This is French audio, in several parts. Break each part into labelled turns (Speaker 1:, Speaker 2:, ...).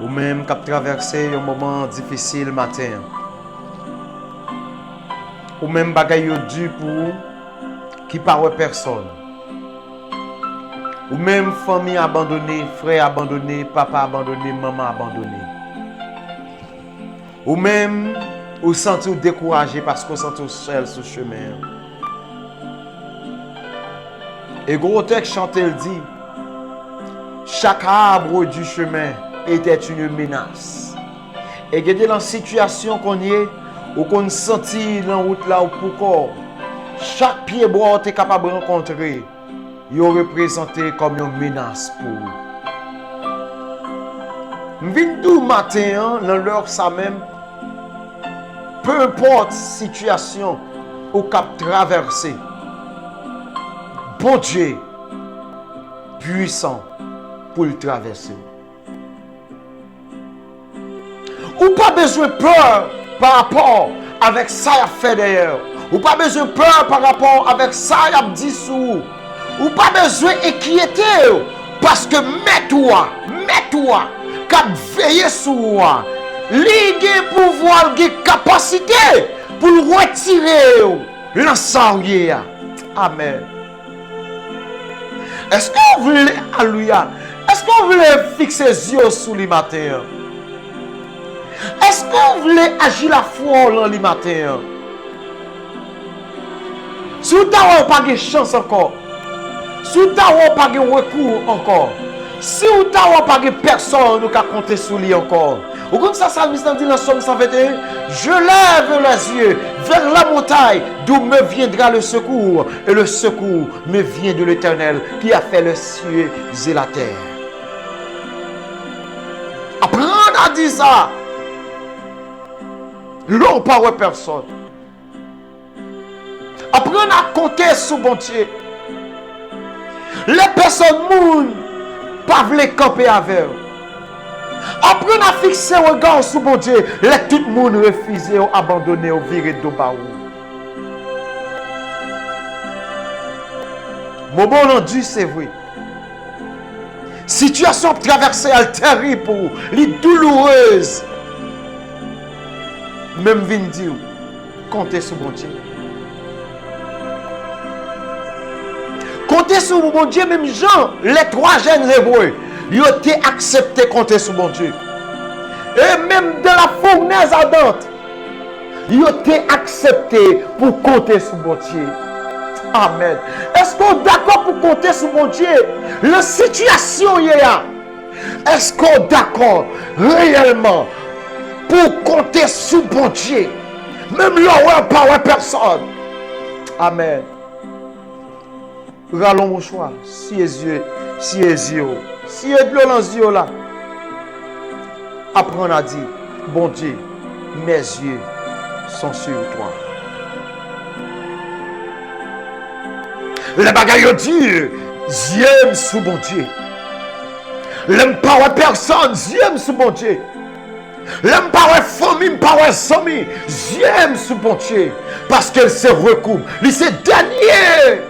Speaker 1: Ou même qui a traversé un moment difficile matin. Ou même bagay yo dû pour qui parle personne. Ou même famille abandonnée, frère abandonné, papa abandonné, maman abandonné. Ou même ou senti découragé parce qu'on senti seul sur le chemin. Et gros texte chanté le dit, chaque arbre du chemin était une menace. Et dans la situation qu'on y est, ou qu'on senti dans la route là ou pourquoi, chaque pied bois est capable de rencontrer, il est représenté comme une menace pour vous. Je viens tout matin, dans l'heure ça même, peu importe la situation ou cap traverser, bon Dieu, puissant pour le traverser. Ou pas besoin de peur par rapport avec ça qu'il a fait d'ailleurs. Ou pas besoin de peur par rapport avec ça qu'il a dit sur vous. Ou pas besoin d'inquiéter parce que mets-toi, qu'à veiller sur moi. Ligue pouvoir, ligue capacité pour retirer l'ensemble. Amen. Est-ce qu'on voulait, alléluia, est-ce qu'on voulait fixer les yeux sur les matins? Est-ce qu'on voulait agir la foi dans les matins? Si vous n'avez pas de chance encore, si vous n'avez pas de recours encore, si vous n'avez pas de personne qui a compté sur lui encore, ou comme ça, Salmiste dit dans Somme 121, je lève les yeux vers la montagne d'où me viendra le secours, et le secours me vient de l'Éternel qui a fait les cieux et la terre. Apprendre à dire ça. L'on parle personne. Apprendre à compter sur bon Dieu. Les personnes moun pas veulent camper avec eux. Apprendre à fixer un regard sur bon Dieu. Les tout le monde refusé ou abandonné ou viré de baou. Mon bon nom dit c'est vrai. Situation traversée est terrible pour vous, les douloureuse. Même vin dire, comptez sur mon Dieu. Comptez sur mon Dieu, même Jean, les trois jeunes hébreux, ils ont été acceptés compter sur mon Dieu. Et même dans la fournaise ardente, ils ont été acceptés pour compter sur mon Dieu. Amen. Est-ce qu'on est d'accord pour compter sur mon Dieu? La situation y est. Est-ce qu'on est d'accord réellement pour compter sur mon Dieu? Même là où pas personne. Amen. Rallons mon choix. Si les yeux de yeux là. Apprends à dire, bon Dieu, mes yeux sont sur toi. Les bagailles Dieu, j'aime sous mon Dieu. L'aime pas personne, j'aime sous mon Dieu. L'aime pas famille, pas amis, j'aime sous mon Dieu. Parce qu'elle se recoupe. C'est dernier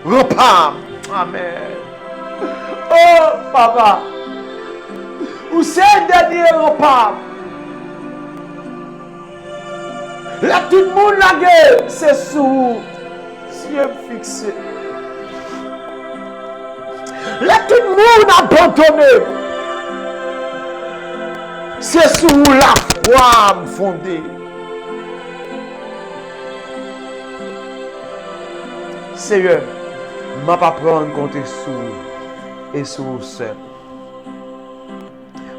Speaker 1: repas. Amen. Oh, papa. Où c'est le dernier repas? Là, tout le monde la gueule, c'est sous. Ciel fixé. Là, tout le monde abandonné. C'est sous la foi fondée. Seigneur, je ne vais pas prendre compte sous et sous seul.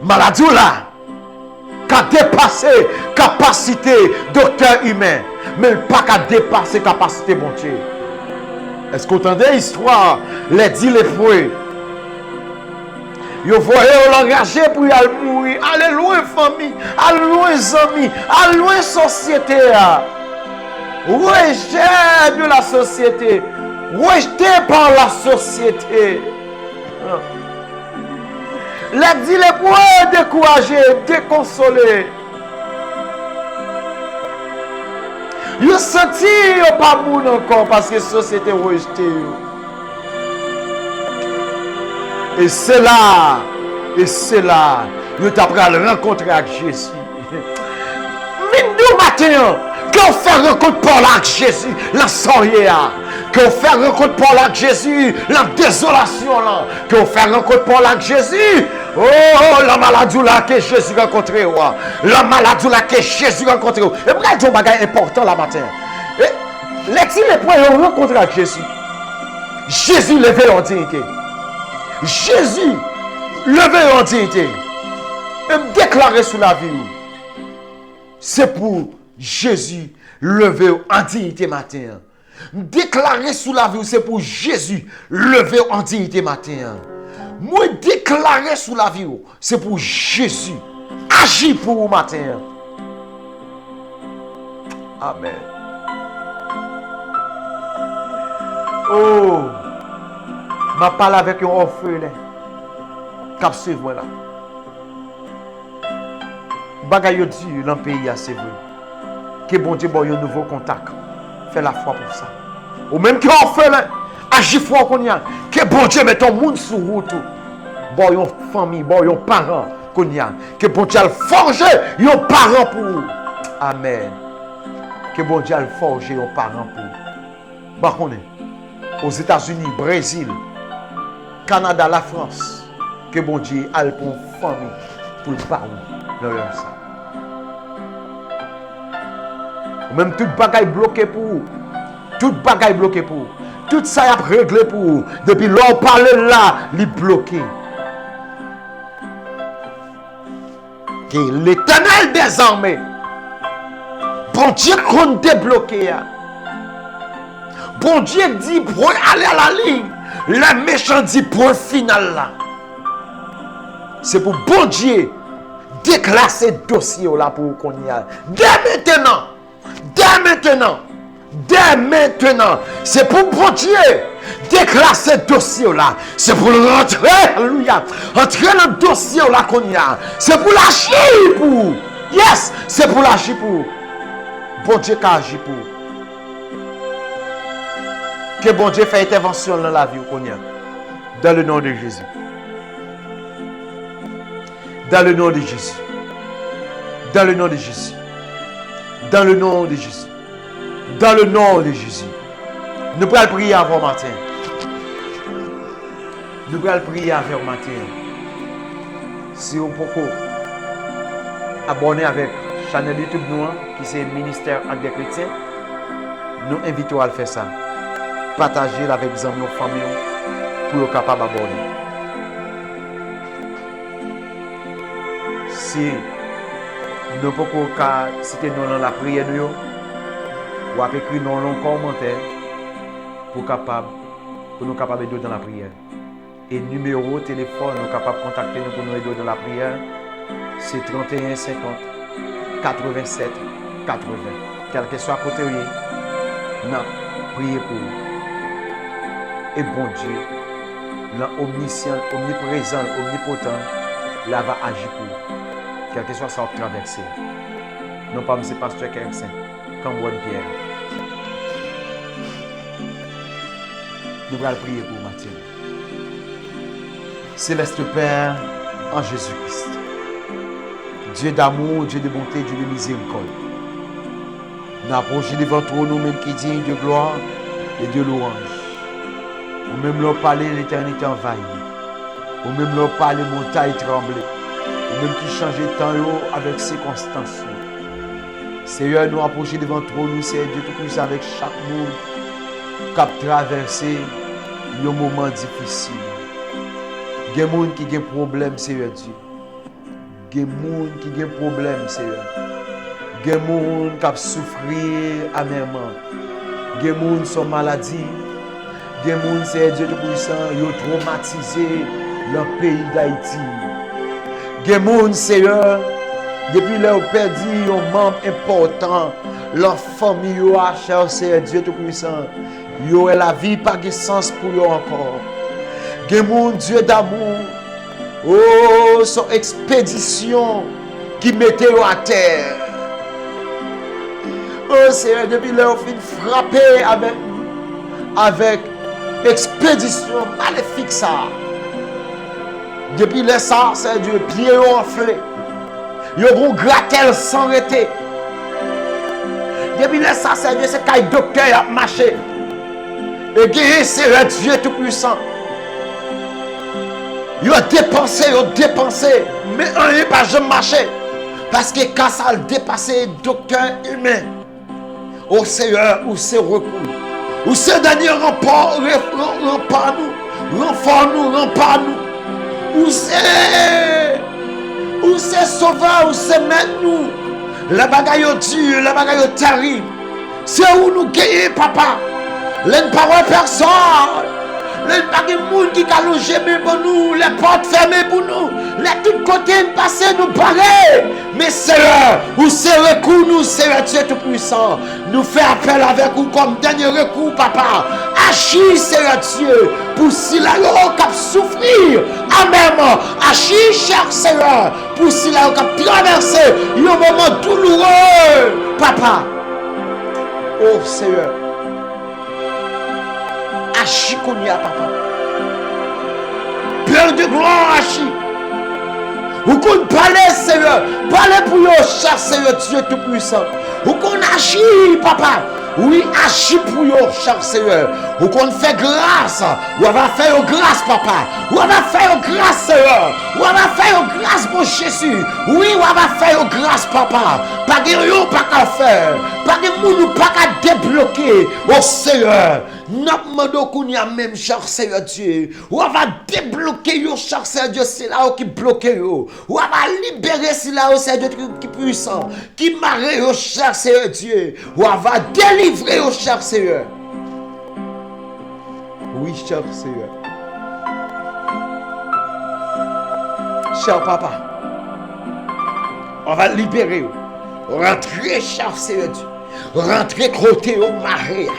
Speaker 1: Maladie là, qui a dépassé capacité docteur humain, mais pas qu'à dépasser capacité bon Dieu. Est-ce que vous entendez l'histoire, les 10 lépreux? Vous voyez, on l'engagé pour y aller mourir. Allez loin, famille. Allez loin, amis. Allez loin, société. Rejet de la société. Rejeté par la société. Les 10 lépreux découragés, déconsolés. Vous senti pas moun encore parce que la société rejetée. Et c'est là, Yo t'apprends à rencontrer avec Jésus. Mindou matin, qu'on fait rencontre Paul avec Jésus, la soirée. Qu'on fait rencontre Paul avec Jésus, la désolation là. Qu'on fait rencontre Paul avec Jésus. Oh, la maladie là que Jésus rencontré. La maladie là que Jésus rencontré. Et pourquoi il y a un bagage important là matin? Les points rencontré avec Jésus. Jésus levé en dignité. Jésus levé en dignité. Et me déclarer sous la vie. C'est pour Jésus levé en dignité matin. Me déclarer sous la vie, c'est pour Jésus levé en dignité matin. Moi déclarer sous la vie, c'est pour Jésus agir pour vous matin. Amen. Oh, je parle avec un orphelin qui a suivi là. Bagay yo dit dans le pays, c'est vrai. Que bon Dieu bon un nouveau contact. Fais la foi pour ça. Ou même qui est orphelin, agis foi qu'on y a. Que bon Dieu mette ton monde sur route. Bon yon famille, bon yon parent qu'on y a. Que bon Dieu a forgé yon parent pour vous. Amen. Que bon Dieu a forgé yon parent pour vous. Bah on est aux États-Unis, Brésil, Canada, la France. Que bon Dieu a pour une famille pour le parler dans leur ça. Même tout bagaille bloqué pour vous. Tout bagaille bloqué pour vous. Tout ça y a réglé pour vous. Depuis l'on parle là, il est bloqué. Que l'Éternel des armées, bon Dieu qu'on débloqué. Bon Dieu dit pour aller à la ligne. Le méchant dit pour le final là. C'est pour bon Dieu déclasser le dossier là pour qu'on y aille. Dès maintenant. Dès maintenant. Dès maintenant. C'est pour bon Dieu déclasser le dossier là. C'est pour rentrer. Alléluia. Entrer dans le dossier là qu'on y a. C'est pour l'agir pour. Yes. C'est pour l'agir pour. Bon Dieu qui agit pour. Que bon Dieu fait intervention dans la vie qu'on y a. Dans le nom de Jésus. Dans le nom de Jésus. Dans le nom de Jésus. Dans le nom de Jésus. Dans le nom de Jésus. Nous pouvons prier avant matin. Nous pouvons prier avant matin. Si vous pouvez abonner avec la chaîne YouTube nous, qui c'est Ministère Acte des Chrétiens, nous invitons à le faire ça. Partager avec les amis, nos familles, pour être capable d'abonner. Si nous pouvons citer nous dans la prière, ou écrire dans le commentaire pour nous capables d'aider dans la prière. Et numéro téléphone, nous capables de contacter nous pour nous aider dans la prière, c'est 31 50 87 80. Quel que soit à côté, nous prions pour vous. Et bon Dieu, l'omniscient, omniprésent, omnipotent, là va agir pour vous. Quel que soit ça à traverser. Non pas M. Pasteur Kerksen, comme bonne Pierre. Nous allons prier pour Matthieu. Céleste Père, en Jésus-Christ. Dieu d'amour, Dieu de bonté, Dieu de miséricorde. Nous approchons devant toi, nous-mêmes qui digne de gloire et de louange. Ou même leur parler, l'éternité envahie. Ou même leur parler, montagne tremblée. Ou même qui change de temps avec circonstances. Seigneur, nous approchons devant toi, nous, Seigneur Dieu Tout-Puissant, avec chaque monde qui a traversé un moment difficile. Il y a des gens qui ont des problèmes, Seigneur Dieu. Il y a des gens qui ont des problèmes, Seigneur. Il y a des gens qui ont souffert amèrement. Il y a des gens qui sont malades. Il y a des gens, Seigneur Dieu Tout-Puissant, qui ont traumatisé leur pays d'Haïti. Il y a des gens, Seigneur, depuis leur perdu un membre important, leur famille a cherché Dieu Tout-Puissant. Yo la vie pas de sens pour eux encore. Que mon Dieu d'amour, oh, son expédition qui mettait à terre. Oh Seigneur, depuis leur fin frappé avec expédition maléfique ça. Depuis le ça, c'est Dieu, pied enflé. Yo gon gratel sans arrêter. Depuis le ça, c'est Dieu, c'est quand docteur a marché. Et guérir, c'est le Dieu tout-puissant. Yo dépensé, mais on n'est pas jamais marché. Parce que quand ça a dépassé docteur humain, au Seigneur, où c'est recours. Où c'est dernier rempart nous, rempart nous. Où c'est sauveur, où c'est maintenant nous. La bagaille dure, la bagaille terrible. C'est où nous gagnons, papa. L'un pas personne. Les pas de monde qui a logé pour nous, les portes fermées pour nous, les tous côtés passés nous barrer. Mais Seigneur, où c'est recours nous, Seigneur Dieu tout-puissant, nous fait appel avec vous comme dernier recours, papa. Agis, Seigneur Dieu, pour si la cap souffrir. Amen. Agis, cher Seigneur, pour si la cap traverser un moment douloureux, papa. Oh Seigneur. Agis qu'on y a, papa. Père de gloire, agis. Ou qu'on parle, Seigneur. Parlez pour nous, cher Seigneur Dieu tout-puissant. Ou qu'on agit, papa. Oui, agis pour nous, cher Seigneur. Ou qu'on fait grâce. Ou on va faire grâce, papa. Ou on va faire grâce, Seigneur. Ou on va faire grâce, mon Jésus. Oui, on va faire grâce, papa. Pas de rien, pas qu'à faire. Pas de monde, pas qu'à débloquer. Oh Seigneur. Nous demandons même, cher Seigneur Dieu. Ou on va débloquer, cher Seigneur Dieu. C'est là qui bloque. Ou on va libérer, c'est là Seigneur Dieu qui puissant. Qui marre, cher Seigneur Dieu. Ou on va délivrer, cher Seigneur. Oui, cher Seigneur. Cher papa. On va libérer. Rentrer, cher Seigneur Dieu. Rentrer côté au marée.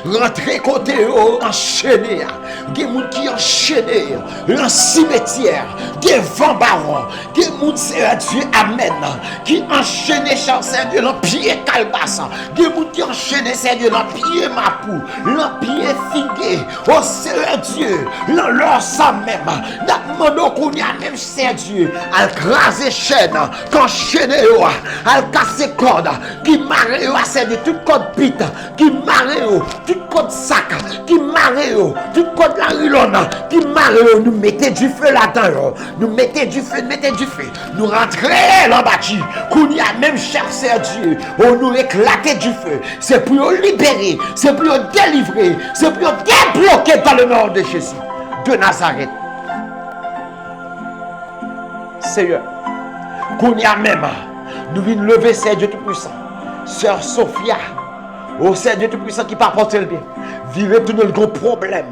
Speaker 1: Rentrer côté au enchaîné. Des gens qui enchaîné. Dans cimetière. Des vents barons. Des gens, Seigneur Dieu, amen. Qui enchaîné, cher Seigneur Dieu, dans pied calbassa. Des gens qui enchaîné, Seigneur Dieu, dans pied mapou. Dans pied figué. Oh Seigneur Dieu. Dans leur sang même. Dans mon qu'on y a même, Seigneur Dieu. À craser chaîne. Qu'enchaîné, à casser corde. Qui marre, Seigneur Dieu, tout code pite. Qui marre, tout code sac. Qui marre, tout code la rilonne. Qui marre, nous mettez du feu là-dedans. Nous mettez du feu, Nous rentrez là bâti. Qu'on y a même cher Seigneur Dieu. On nous éclater du feu. C'est pour nous libérer. C'est pour nous délivrer. C'est pour nous débloquer dans le nom de Jésus. De Nazareth. Seigneur. Qu'on y a même. Nous venons lever Seigneur Dieu Tout-Puissant. Sœur Sophia. Oh Seigneur Dieu Tout-Puissant qui part porter le bien. Virez tout le gros problème.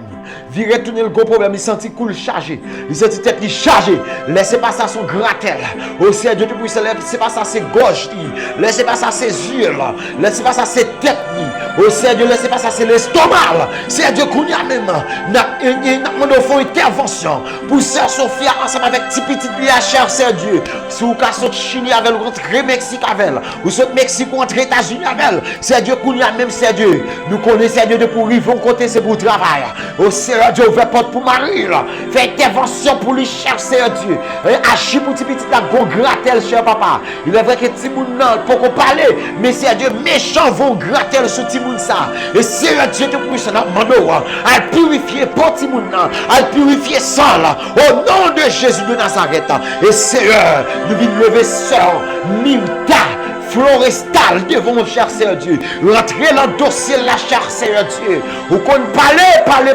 Speaker 1: Virez tout le gros problème. Il sentit cool chargé. Il sentit tête qui chargé. Laissez pas ça son gratel. Oh Seigneur Dieu Tout-Puissant. Laissez pas ça ses gorges. Laissez pas ça ses yeux. Laissez pas ça ses têtes. Oh Seigneur Dieu, laissez pas ça c'est l'estomac. Seigneur Dieu, qu'on y a même. Nous avons une intervention. Pour Sœur Sophia ensemble avec petit cher Seigneur Dieu. Si vous cassez le Chili avec vous rentrez Mexique avec elle. Ou ce Mexique entre États-Unis avec elle. Seigneur Dieu, qu'on y a même Seigneur Dieu. Nous connaissons Seigneur Dieu pour vivre côté c'est pour travail. Oh Seigneur Dieu, ouvre porte pour Marie. Fait intervention pour lui cher Seigneur Dieu. Agis pour petit la gon gratel cher papa. Il est vrai que petit moun nan pour qu'on parle, mais Seigneur Dieu méchant vont gratel sur petit moun ça. Et Seigneur Dieu te puissant mando à purifier petit moun nan, à purifier sang là. Au nom de Jésus de Nazareth. Et Seigneur, nous venons lever sœur Milta Florestal devant mon cher Seigneur Dieu. Rentrez dans le dossier la cher Seigneur Dieu. Ou qu'on parle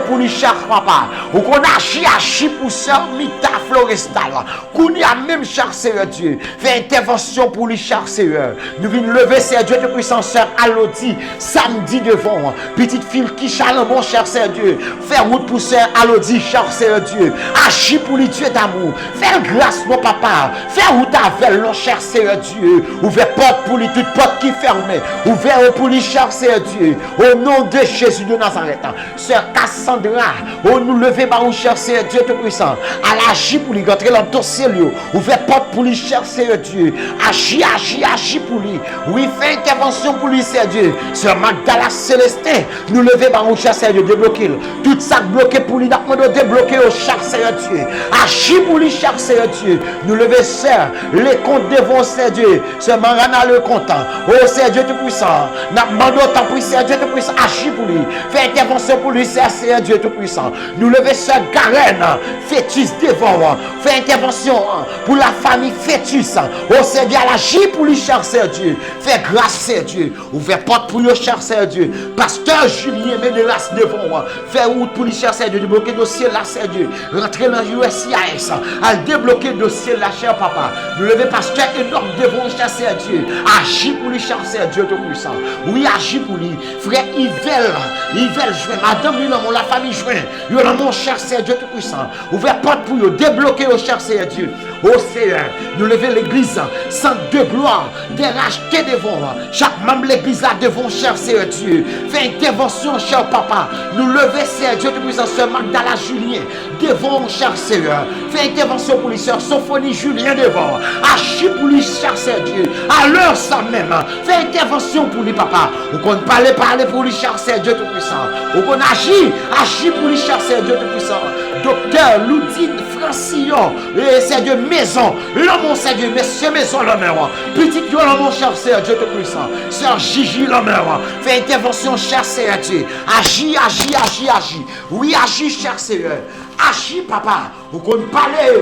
Speaker 1: pour lui cher papa. Ou qu'on agit pour sœur Mita Florestal. Qu'on y a même cher Seigneur Dieu. Fait intervention pour lui cher Seigneur. Nous venons lever Seigneur Dieu de puissance sœur Alodi. Samedi devant. Petite fille qui chale mon cher Seigneur Dieu. Faire route pour sœur Alodi cher Seigneur Dieu. Agis pour lui Dieu d'amour. Faire grâce mon papa. Faire route avec le cher Seigneur Dieu. Ouvre porte pour lui, toute porte qui ferme, ouvert pour lui, cher Seigneur Dieu, au nom de Jésus de Nazareth. Sœur Cassandra, on nous lever par cher Seigneur Dieu Tout-Puissant, à l'agir pour lui, rentrer dans le dossier, ouvert porte pour lui, cher Seigneur Dieu, agis pour lui, oui, fais intervention pour lui, Seigneur Dieu, Sœur Magdala Célestin, nous lever par cher Seigneur Dieu, débloquer, tout ça bloqué pour lui, nous débloquer au cher Seigneur Dieu, agis pour lui, cher Seigneur Dieu, nous lever, Sœur, les comptes devant Seigneur Dieu, Sœur Marana le content, oh Seigneur Dieu Tout-Puissant, nous demandons tant pour Seigneur Dieu Tout-Puissant, agis pour lui, fais intervention pour lui, Seigneur Dieu Tout-Puissant, nous lever, Sœur Garenne, fœtus devant, fais intervention pour la famille fœtus, oh Seigneur Dieu, agis pour lui, cher Seigneur Dieu, fais grâce, Seigneur Dieu, ouvre porte pour lui, cher Seigneur Dieu, Pasteur Julien Ménélas devant, fais route pour lui, cher Seigneur Dieu, débloquer le dossier là, Seigneur Dieu, rentrer dans l'USIAS, à débloquer le dossier là, cher papa, nous lever Pasteur énorme devant, cher Seigneur Dieu, agis pour lui, cher Seigneur Dieu Tout-Puissant, oui, agis pour lui, frère Yvel joint, madame Yolomon, la famille joint, Yolomon, cher Seigneur Dieu Tout-Puissant, ouvre porte pour lui, débloquer au cher Seigneur Dieu, au Seigneur, nous lever l'église, centre de gloire, déracheter devant, chaque membre de l'église là devant, cher Seigneur Dieu, fais intervention, cher papa, nous lever, Seigneur Dieu Tout-Puissant, Sœur Magdala Julien, devant, cher Seigneur, fais intervention pour lui, Sœur Sophonie Julien devant, agis pour lui, cher Seigneur Dieu, à l'heure ça même, fais intervention pour lui, papa, ou qu'on parle pour lui, cher Seigneur Dieu Tout-Puissant, ou qu'on agis pour lui, cher Seigneur Dieu Tout-Puissant, docteur Loudine Francillon, Seigneur Dieu, maison, l'homme, Seigneur Dieu, monsieur maison, l'homme, petit l'homme, cher Seigneur Dieu Tout-Puissant, Sœur Gigi, l'homme, fais intervention, cher Seigneur Dieu, agis, oui, agis, cher Seigneur, agis, papa, vous qu'on parlez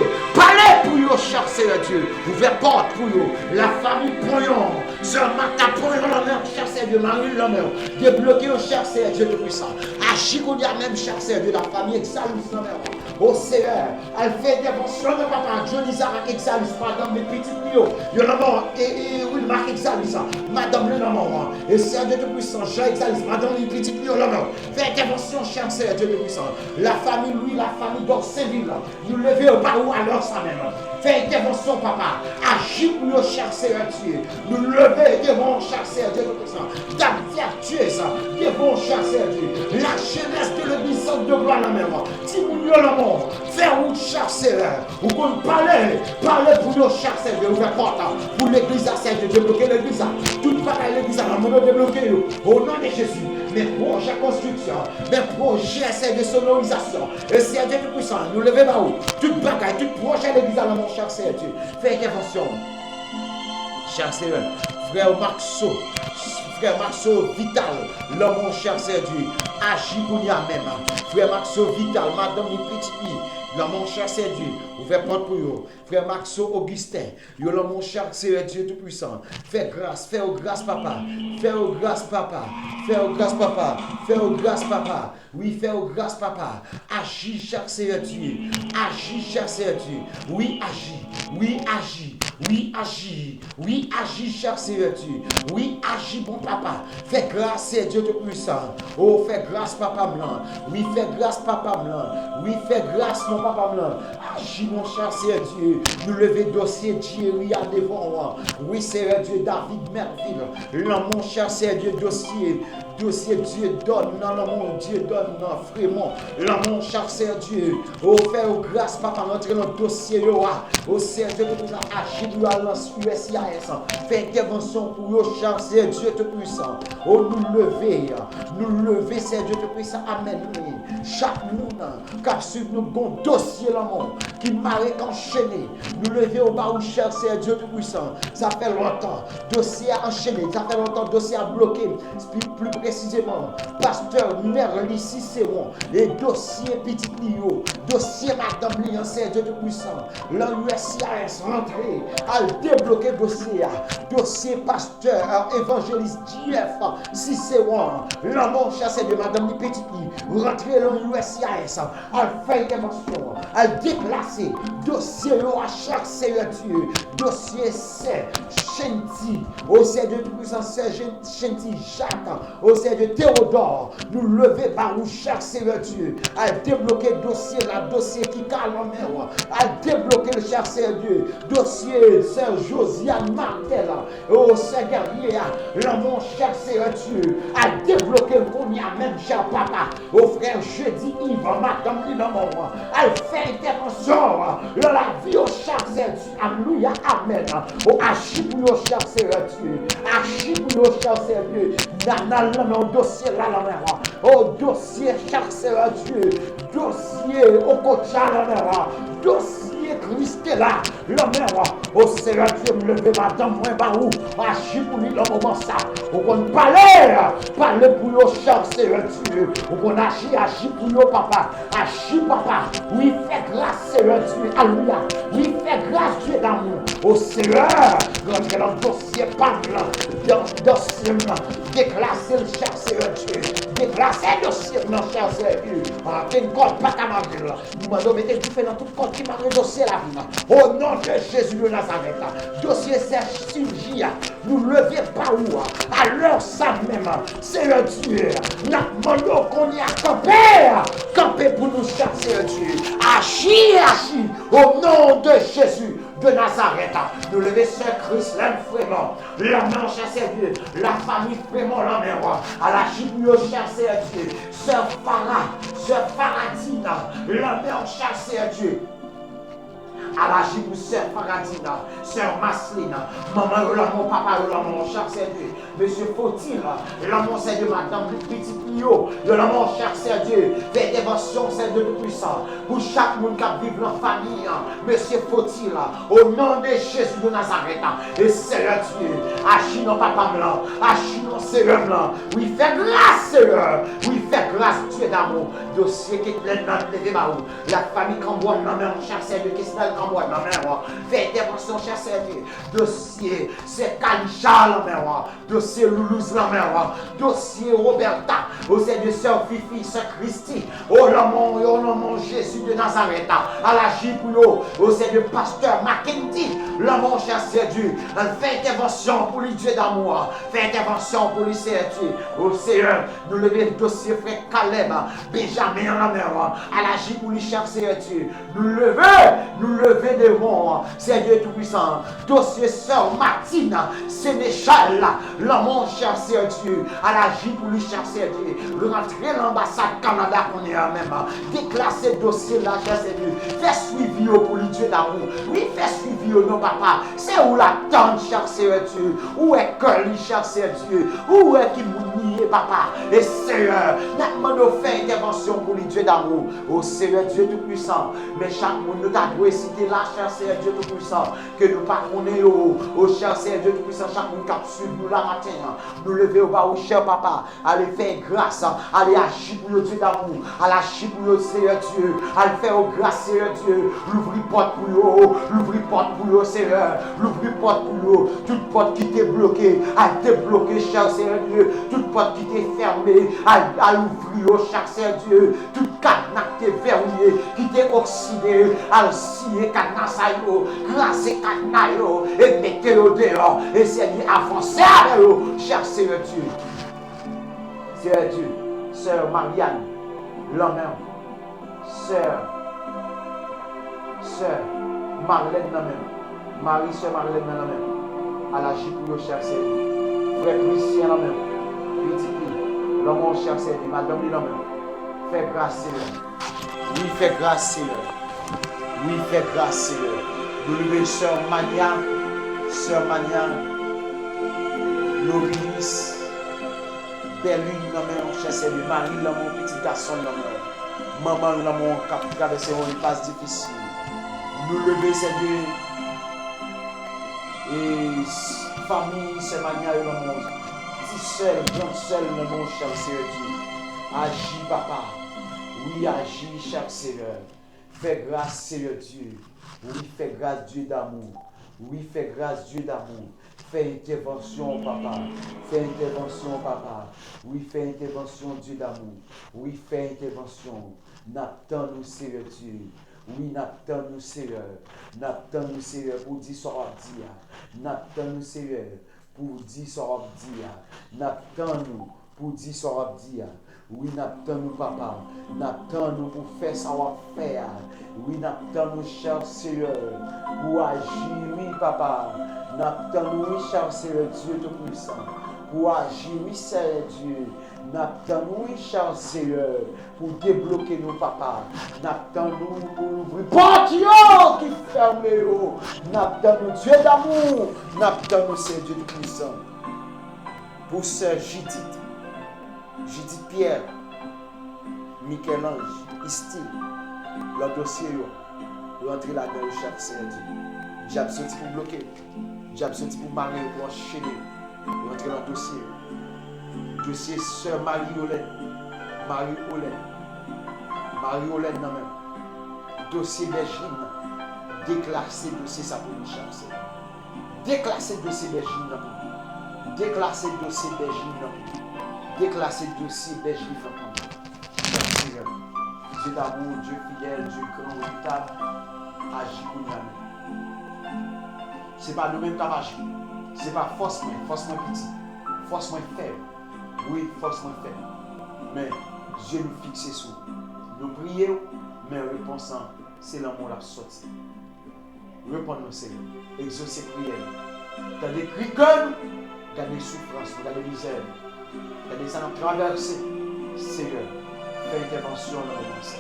Speaker 1: pour vous, cher Seigneur Dieu, ouvert porte pour vous, la famille Poyon, Sœur Martha Poyon, l'homme, cher Seigneur Dieu, Marie, l'homme, débloqué au cher Seigneur Dieu Tout-Puissant, agis qu'on y a même, cher Seigneur Dieu, la famille Exalus, l'homme, au Seigneur, elle fait intervention de papa, Johnny Zarak Exalus, madame, mes petites Mio, l'homme, et oui, Marc Exalus, madame, l'homme, et Seigneur Dieu Tout-Puissant, Jean Exalus, madame, les petites Mio, l'homme, fait intervention, cher Seigneur Dieu Tout-Puissant, la famille Louis, la famille d'Orséville, nous lever au barreau alors ça même. Fais intervention, papa. Agis pour nous, cher Seigneur Dieu. Nous lever devant, cher Seigneur Dieu, dame vertueuse, devant, cher Seigneur Dieu. La jeunesse de l'église de gloire la même. Timounio le monde. Faire route, cher Seigneur. Ou qu'on parler pour nous, cher Seigneur. Ouvrir porte pour l'église à Seigneur. Débloquer l'église. Toute bataille l'église à la main de débloquer. Au nom de Jésus. Mes projets construction, mes projets de sonorisation. Et Seigneur Dieu Tout-Puissant, nous levons là haut. Toute bagaille, tout projet de l'église à la mon cher Seigneur Dieu. Fais intervention. Cher Seigneur, frère Maxo Vital, l'homme mon cher Seigneur Dieu. Agis pour nous même. Frère Maxo Vital, madame les petites filles. Là, mon cher Seigneur Dieu, ouvert porte pour vous. Frère Maxo Augustin, là, mon cher Seigneur Dieu Tout-Puissant. Fais grâce, papa. Fais grâce, papa. Oui, fais grâce, papa. Agis, cher Seigneur Dieu. Oui, agis, cher Seigneur Dieu. Oui, agis, bon papa. Fais grâce, Seigneur Dieu Tout-Puissant. Oh, fais grâce, papa blanc. Oui, fais grâce, papa blanc. Oui, fais grâce, mon papa blanc. Agis, mon cher Seigneur Dieu. Nous lever dossier Thierry à devant. Oui, Seigneur Dieu, David Merville. Là, mon cher Seigneur Dieu, dossier Dieu donne. Non, mon Dieu donne. Non, vraiment. Là, mon cher Seigneur Dieu. Oh, fais grâce, papa, rentrer dans le dossier. Oh, Seigneur Dieu, nous agis pour la lance USIAS. Fais intervention pour le cher Seigneur Dieu Tout-Puissant. Oh, nous lever, Seigneur Dieu Tout-Puissant. Amen. Chaque monde qui suit nous bon dossier là qui m'arrête enchaîné. Nous lever au bas où cher Seigneur Dieu Tout-Puissant. Ça fait longtemps. Dossier enchaîné. Ça fait longtemps. Dossier bloqué. Plus précisément. Pasteur Nerli Cicéron. Et dossier Petit Nio. Dossier Madame Lian Seigneur Dieu Tout-Puissant. L'USIAS rentré. À débloquer dossier. Dossier pasteur évangéliste JF Cicéron. L'amour chassé de Madame Li Petit Nio. Rentré dans l'USIAS. À faire intervention. À déplacer. Dossier à chaque Seigneur Dieu. Dossier c'est Chenti. Au Seigneur Dieu Tout-Puissant, c'est Chenti Jacques. Au au Seigneur Théodore, nous lever par où cher Seigneur Dieu, à débloquer le dossier, le dossier qui calme en mer, à débloquer le cher Seigneur Dieu, dossier Sœur Josiane Martel, au Seigneur mon cher Seigneur Dieu, à débloquer le qu'on y a même cher papa, au frère Jeudi Yves, madame Linamon, à faire intervention dans la vie au cher Seigneur Dieu, alléluia, amen, au agir pour le cher Seigneur Dieu, agir pour le cher Seigneur Dieu, dans dossier là, au dossier cher Seigneur Dieu, dossier au côté là, dossier Christ là, la mère, au Seigneur Dieu, me lever madame, moi, bah où, agir pour lui dans le moment ça, au qu'on parler pour le cher Seigneur Dieu, au qu'on agir pour le papa, agir papa, oui, fait grâce Seigneur Dieu, alléluia, oui, fait grâce Dieu d'amour, au Seigneur, rentrer dans le dossier parle, dans le dossier, déclasser le cher Seigneur Dieu, déclasser le dossier, non, cher Seigneur Dieu, quel corps pas qu'à manger là, nous m'avons mettez du fait dans tout corps qui m'a dossier la vie, au nom de Jésus de Nazareth, dossier c'est chirurgie, nous lever pas où, à l'heure ça même, Seigneur Dieu, nous demandons qu'on y a camper pour nous chercher Dieu, agir, au nom de Jésus de Nazareth, nous lever Sœur Christ, l'âme vraiment, l'homme chercher Dieu, la famille vraiment l'homme roi, à la chibouille chercher Dieu, Sœur Faradina, l'homme chercher Dieu. À la Jibou, Sœur Faradina, Sœur Maslina, maman, mon papa, mon cher Dieu, Monsieur Fautil, mon Seigneur, madame, petit Pio, mon cher Dieu, fait dévotion, Seigneur de puissant, pour chaque monde qui vit dans la famille, Monsieur Fautil, au nom de Jésus de Nazareth, et Seigneur Dieu, agis dans papa blanc, agis dans Seigneur blanc, oui, fais grâce, Seigneur, oui, fais grâce, Dieu d'amour, dossier qui est plein de la famille Camboine, mon cher Seigneur, qui est fait intervention cher Seigneur, dossier c'est Kalisha la mère, dossier Loulouse la mère, dossier Roberta, au Seigneur Sœur Fifi, Sœur Christy, au nom Jésus de Nazareth, à la Jibouyo, au Seigneur Pasteur Mackenzie, mon cher Seigneur, fait intervention pour lui Dieu d'amour, fait intervention pour lui Seigneur, au Seigneur, nous lever le dossier frère Caleb, Benjamin la mère, à la Jibouyo cher Seigneur, nous lever devant, Seigneur Tout-Puissant, dossier Sœur Martine, Sénéchal, mon cher Seigneur Dieu, à la pour lui cher Seigneur Dieu, rentrer l'ambassade Canada qu'on est même, déclasser dossier là, cher Seigneur, fais suivi pour lui Dieu d'amour, oui, fais suivi non papa, c'est où la tente, cher Seigneur Dieu, où est que lui, cher Seigneur Dieu, où est qui mouille, papa, et Seigneur, nous fait intervention pour lui Dieu d'amour, au Seigneur Dieu Tout-Puissant, mais chaque monde nous t'a doué citer là, cher Seigneur Dieu Tout-Puissant, que nous pas connaissons, au cher Seigneur Dieu Tout-Puissant, chaque monde qui suit nous la matin, nous lever au bas, au cher papa, allez faire grâce, allez agir pour le Dieu d'amour, allez agir pour le Seigneur Dieu, allez faire grâce, Seigneur Dieu, l'ouvrir porte pour vous, l'ouvrir porte pour vous, Seigneur, l'ouvrir porte pour vous, toute porte qui était bloquée, à débloquer, cher Seigneur Dieu, toute porte qui était fermée, à l'ouvrir, cher Seigneur Dieu, toute cadenas qui était verrouillée, qui était oxydée, à scier cadenas, grâce cadenas, et mettez-le dehors, et Seigneur, avancez avec vous, cher Seigneur Dieu. Seigneur Dieu, Sœur Marianne, l'homme, Sœur Marlène, Marie, Sœur Marlène, à la Jipouyo, cher Seigneur, Frère Christian, petit l'homme, cher Seigneur, Madame, l'homme, fais grâce, Seigneur. Oui, fais grâce, Seigneur. Oui, fais grâce, Seigneur. Nous levons Sœur Mania, Loris, Berlune, mon cher Seigneur, Marie, mon petit garçon, maman, mon qui a traversé une phase difficile. Nous levons, Seigneur, et famille, Sœur Mania, mon petit seul, grand seul, mon cher Seigneur Dieu. Agis, papa. Oui, agis, cher Seigneur. Fais grâce, Seigneur Dieu. Oui, fais grâce, Dieu d'amour. Oui, fais grâce, Dieu d'amour. Fais intervention, papa. Fais intervention, papa. Oui, fais intervention, Dieu d'amour. Oui, fais intervention. N'attends-nous, Seigneur Dieu. Oui, n'attends-nous, Seigneur. N'attends-nous, Seigneur, pour dire ce qu'on dit. N'attends-nous, Seigneur, pour dire ce qu'on dit. N'attends-nous pour dire ça va dire. Oui, n'attend nous papa, n'attend nous pour faire ça va faire. Oui, n'attend nous cher Seigneur pour agir, oui papa. N'attend nous, oui cher Seigneur Dieu Tout-Puissant, pour agir, oui Seigneur Dieu. N'attend nous, oui cher Seigneur, pour débloquer nos papas. N'attend nous pour ouvrir porte qui ferme. N'attend nous Dieu d'amour. N'attend nous Seigneur Dieu Tout-Puissant. Pour sœur Judith Pierre, Michel-Ange, Isti, le dossier, rentrer là-dedans, chaque samedi. J'ai sorti pour bloquer, j'ai sorti pour marier, pour enchaîner, rentrer dans le dossier. Dossier sœur Marie-Olène, Marie-Olène, non même. Dossier Bergine, déclassé dossier ça pour nous chercher. Déclassé dossier Bergine, non. Déclassé dossier Bergine, déclasser le dossier Bergine. Dieu d'amour, Dieu fidèle, Dieu grand, véritable, agit pour nous. Ce n'est pas nous-mêmes qui agissons. Ce n'est pas force moins petit, force moins faible. Oui, force moins faible. Mais Dieu nous fixe sur nous. Nous prions, mais réponse, c'est l'amour la sortie. Répondons, Seigneur. Exaucer prière. Dans des cris comme, dans des souffrances, dans des misères. Regardez ça nous traverser. Seigneur, fais intervention dans le monde.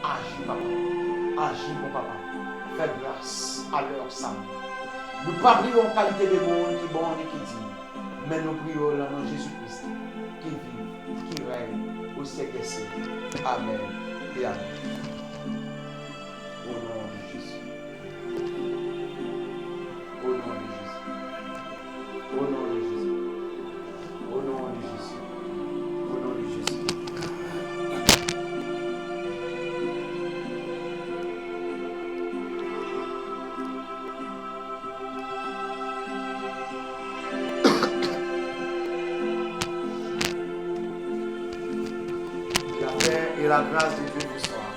Speaker 1: Agis, papa. Agis, mon papa. Fais grâce à leur sang. Nous ne prions pas qualité de monde qui est bon et qui dit. Mais nous prions le nom de Jésus-Christ qui vit, qui règne au siècle des siècles. Amen et amen. Au nom de Jésus. Au nom de Jésus. Au nom de Jésus. Au nom de Jésus. Au nom de Jésus. La paix et la grâce de Dieu vous soient.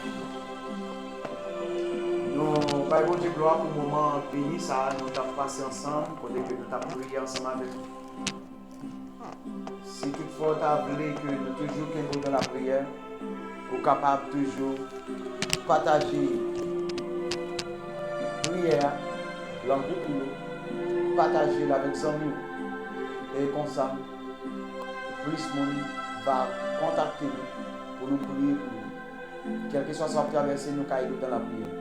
Speaker 1: Nous parlons de gloire pour le moment béni, ça nous avons passé ensemble, pour que nous avons prié ensemble avec vous. Si toutefois tu as voulu que nous toujours qu'un dans la prière, nous sommes capables toujours partager prière, dans le groupe, partager avec les amis. Et comme ça, plus de monde va contacter nous pour nous prier pour nous. Quel que soit ce qui traverser, nous caillons dans la prière.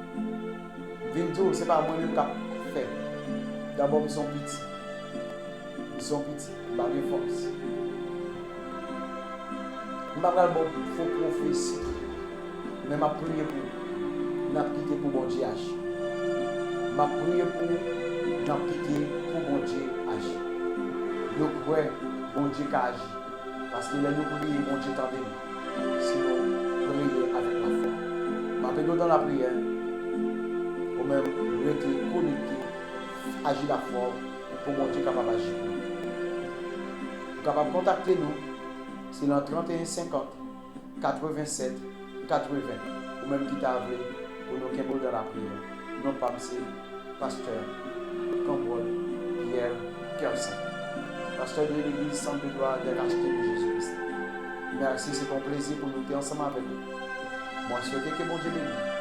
Speaker 1: Vinto, ce n'est pas moi-même qui ai fait. D'abord, ils sont petits. Ils sont petits, ils ont des forces. Je ne vais pas faux prophétie, mais je prie pour nous quitter pour bon Dieu agir. Je prie pour nous quitter pour bon Dieu agir. Nous croyons bon Dieu qui agit. Parce que là, nous prions, bon Dieu t'en bénit. Sinon, priez avec la foi. Je prie dans la prière, ou même rester connecté, agir la foi pour bon Dieu capable d'agir pour nous. Vous capable de contacter nous. C'est dans 31 50 87 80 ou même qui t'a appelé pour nous qui sommes dans la prière. Non pas c'est pasteur Cambol Pierre Kersen, pasteur de l'église Centre de gloire des rachetés de Jésus-Christ. Merci, c'est un plaisir pour nous être ensemble avec vous. Moi, je souhaite que mon Dieu bénisse.